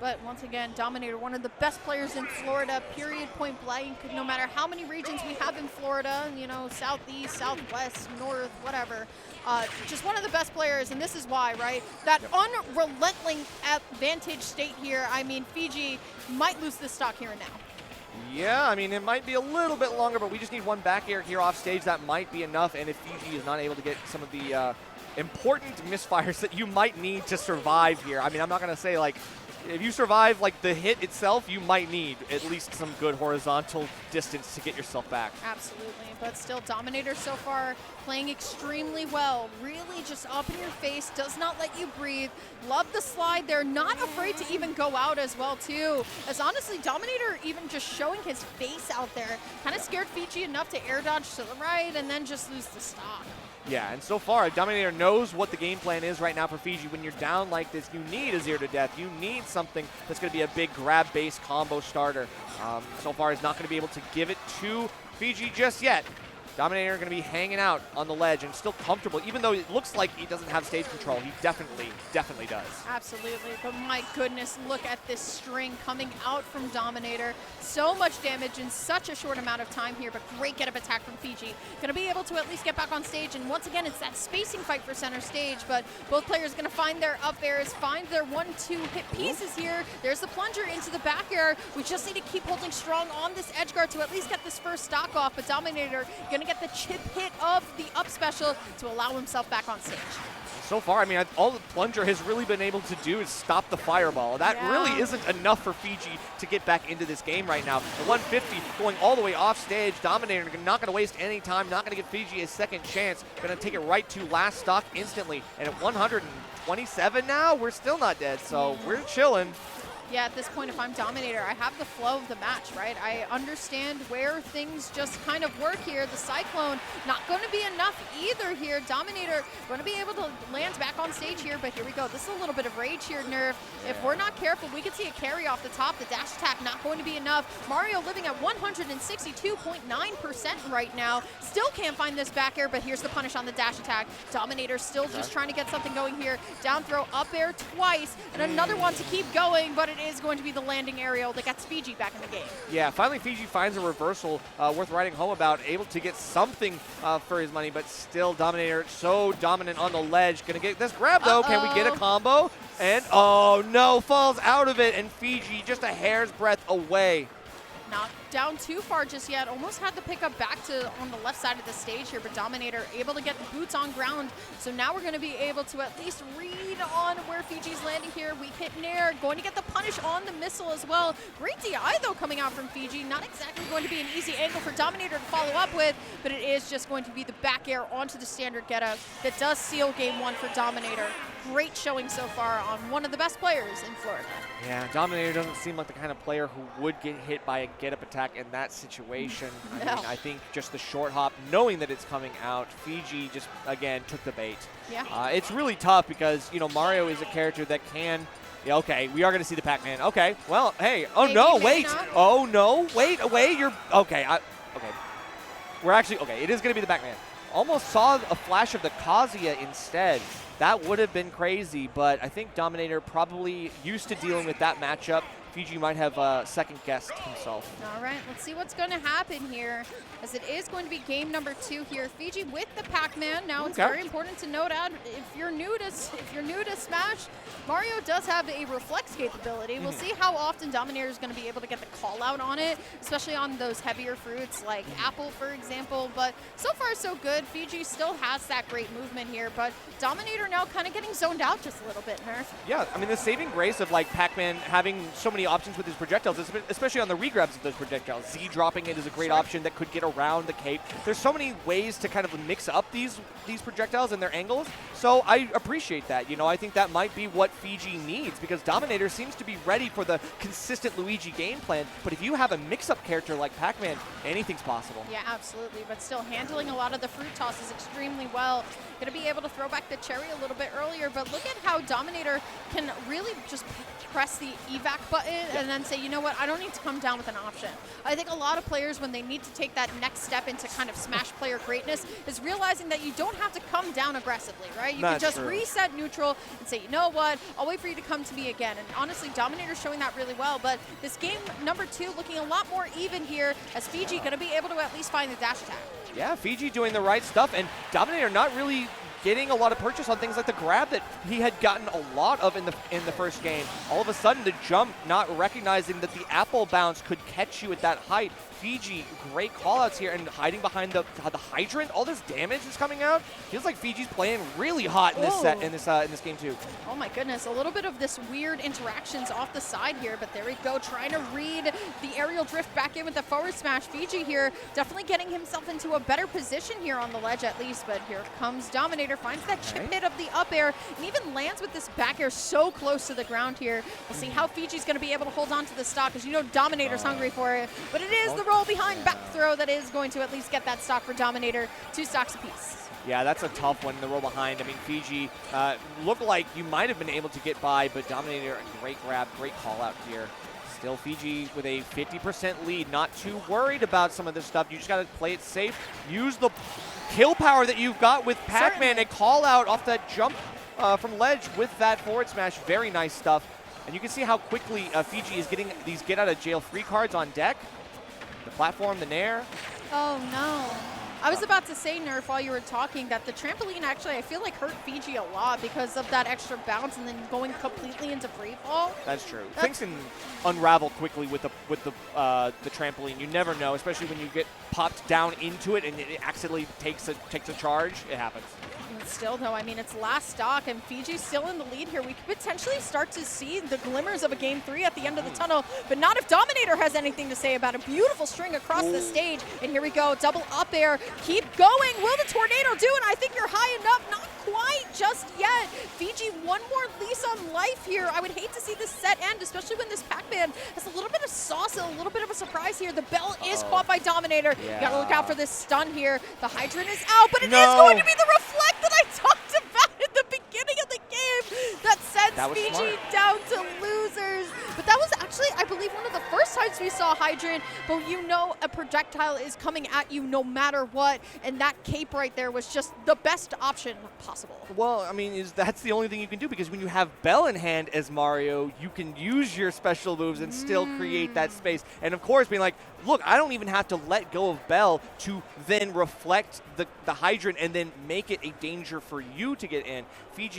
But once again, Dominator, one of the best players in Florida, period, point blank. No matter how many regions we have in Florida, you know, southeast, southwest, north, whatever. Just one of the best players, and this is why, right? That unrelenting advantage state here. I mean, Fiji might lose this stock here and now. Yeah, I mean, it might be a little bit longer, but we just need one back air here off stage. That might be enough, and if Fiji is not able to get some of the important misfires that you might need to survive here. I mean, I'm not going to say, like, if you survive, like, the hit itself, you might need at least some good horizontal distance to get yourself back. Absolutely, but still, Dominator so far playing extremely well. Really just up in your face, does not let you breathe. Love the slide there, not afraid to even go out as well, too. As honestly, Dominator even just showing his face out there, kind of scared Fiji enough to air dodge to the right and then just lose the stock. Yeah, and so far, Dominator knows what the game plan is right now for Fiji. When you're down like this, you need a 0 to death. You need something that's going to be a big grab-based combo starter. So far, is not going to be able to give it to Fiji just yet. Dominator going to be hanging out on the ledge and still comfortable, even though it looks like he doesn't have stage control. He definitely does. Absolutely, but my goodness, look at this string coming out from Dominator. So much damage in such a short amount of time here, but great get-up attack from Fiji. Going to be able to at least get back on stage, and once again, it's that spacing fight for center stage, but both players going to find their up airs, find their 1-2 hit pieces here. There's the plunger into the back air. We just need to keep holding strong on this edge guard to at least get this first stock off, but Dominator going to get the chip hit of the up special to allow himself back on stage. So far, I mean, all the plunger has really been able to do is stop the fireball. That really isn't enough for Fiji to get back into this game right now. The 150 going all the way off stage. Dominator not going to waste any time, not going to give Fiji a second chance. Going to take it right to last stock instantly. And at 127 now, we're still not dead, so we're chilling. Yeah, at this point, if I'm Dominator, I have the flow of the match, right? I understand where things just kind of work here. The Cyclone, not going to be enough either here. Dominator going to be able to land back on stage here, but here we go. This is a little bit of rage here, Nerf. If we're not careful, we could see a carry off the top. The dash attack not going to be enough. Mario living at 162.9% right now. Still can't find this back air, but here's the punish on the dash attack. Dominator still just trying to get something going here. Down throw, up air twice, and another one to keep going, but it is going to be the landing aerial that gets Fiji back in the game. Yeah, finally Fiji finds a reversal worth writing home about, able to get something for his money, but still Dominator so dominant on the ledge. Gonna get this grab though. Can we get a combo? And oh no, falls out of it, and Fiji just a hair's breadth away. Not down too far just yet. Almost had to pick up back to on the left side of the stage here, but Dominator able to get the boots on ground. So now we're going to be able to at least read on where Fiji's landing here. Weak hit Nair, going to get the punish on the missile as well. Great DI though coming out from Fiji. Not exactly going to be an easy angle for Dominator to follow up with, but it is just going to be the back air onto the standard getup that does seal game one for Dominator. Great showing so far on one of the best players in Florida. Yeah, Dominator doesn't seem like the kind of player who would get hit by a get-up attack in that situation. I mean, I think just the short hop, knowing that it's coming out, Fiji just, again, took the bait. Yeah. It's really tough because, you know, Mario is a character that can... Yeah, okay, we are going to see the Pac-Man. Okay, well, hey, oh maybe, no, maybe wait. Not. Oh no, wait, you're... Okay, okay. We're actually... Okay, it is going to be the Pac-Man. Almost saw a flash of the Kazuya instead. That would have been crazy, but I think Dominator probably used to dealing with that matchup. Fiji might have second-guessed himself. All right, let's see what's going to happen here, as it is going to be game number 2 here. Fiji with the Pac-Man. Now, it's very important to note out, if you're new to Smash, Mario does have a reflex capability. We'll see how often Dominator is going to be able to get the call out on it, especially on those heavier fruits like apple, for example. But so far, so good. Fiji still has that great movement here, but Dominator now kind of getting zoned out just a little bit, Nerf. Yeah, I mean, the saving grace of like Pac-Man having so many options with his projectiles, especially on the regrabs of those projectiles. Z dropping it is a great option that could get around the cape. There's so many ways to kind of mix up these projectiles and their angles, so I appreciate that. You know, I think that might be what Fiji needs, because Dominator seems to be ready for the consistent Luigi game plan, but if you have a mix-up character like Pac-Man, anything's possible. Yeah, absolutely, but still handling a lot of the fruit tosses extremely well. Going to be able to throw back the cherry a little bit earlier, but look at how Dominator can really just press the evac button it and then say, you know what, I don't need to come down with an option. I think a lot of players, when they need to take that next step into kind of Smash player greatness, is realizing that you don't have to come down aggressively, right? You can just reset neutral and say, you know what, I'll wait for you to come to me again. And honestly, Dominator's showing that really well. But this game number 2 looking a lot more even here, as Fiji going to be able to at least find the dash attack. Yeah, Fiji doing the right stuff, and Dominator not really getting a lot of purchase on things like the grab that he had gotten a lot of in the first game. All of a sudden, the jump, not recognizing that the apple bounce could catch you at that height. Fiji, great callouts here, and hiding behind the hydrant. All this damage is coming out. Feels like Fiji's playing really hot in this set, in this game too. Oh my goodness, a little bit of this weird interactions off the side here, but there we go, trying to read the aerial drift back in with the forward smash. Fiji here, definitely getting himself into a better position here on the ledge at least, but here comes Dominator, finds that chip hit of the up air, and even lands with this back air so close to the ground here. We'll see how Fiji's going to be able to hold on to the stock, because you know Dominator's hungry for it, but it is the roll behind back throw that is going to at least get that stock for Dominator, 2 stocks apiece. Yeah, that's a tough one, the roll behind. I mean, Fiji looked like you might have been able to get by, but Dominator, a great grab, great call out here. Still Fiji with a 50% lead, not too worried about some of this stuff. You just got to play it safe. Use the kill power that you've got with Pac-Man and call out off that jump from ledge with that forward smash. Very nice stuff. And you can see how quickly Fiji is getting these get out of jail free cards on deck. The platform, the nair. Oh no. I was about to say, Nerf, while you were talking, that the trampoline actually, I feel like, hurt Fiji a lot because of that extra bounce and then going completely into free fall. That's true. Things can unravel quickly with the trampoline. You never know, especially when you get popped down into it and it accidentally takes a charge. It happens. Still, though, I mean, it's last stock, and Fiji's still in the lead here. We could potentially start to see the glimmers of a Game 3 at the end of the tunnel, but not if Dominator has anything to say about a beautiful string across the stage. And here we go, double up air. Keep going. Will the tornado do it? I think you're high enough. Not quite just yet. Fiji, one more lease on life here. I would hate to see this set end, especially when this Pac-Man has a little bit of sauce and a little bit of a surprise here. The bell is caught by Dominator. You gotta look out for this stun here. The hydrant is out, but it is going to be the reflect that I talked about at the beginning of the game that sends Fiji down to losers. But that was actually, I believe, one of the first times we saw hydrant, but you know a projectile is coming at you no matter what, and that cape right there was just the best option possible. Well, I mean, that's the only thing you can do, because when you have Bell in hand as Mario, you can use your special moves and still create that space. And of course, being like, look, I don't even have to let go of Bell to then reflect the hydrant and then make it a danger for you to get in. Fiji